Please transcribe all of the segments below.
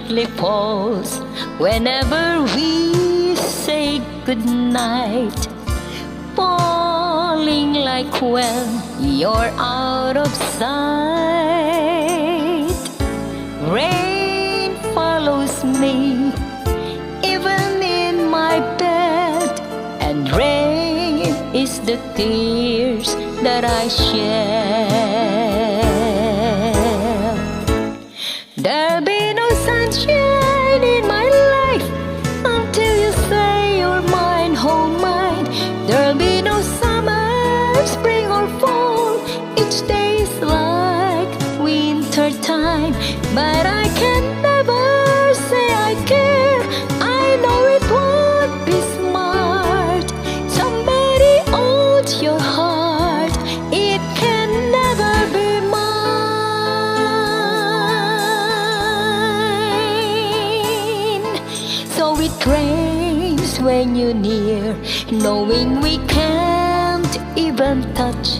gently falls whenever we say goodnight, falling like when you're out of sight. Rain follows me even in my bed, and rain is the tears that I shed. There'll be no sunshine in my life until you say you're mine, oh mine. There'll be no summer, spring or fall. Each day is like winter time, but I can never say I care. I know it won't be smart. Somebody owns your heart. It can never be so it rains when you're near, knowing we can't even touch.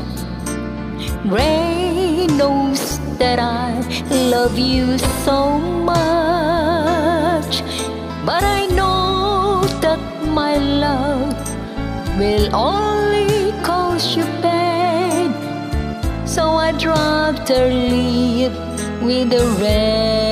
Rain knows that I love you so much, but I know that my love will only cause you pain. So I'd rather live with the rain.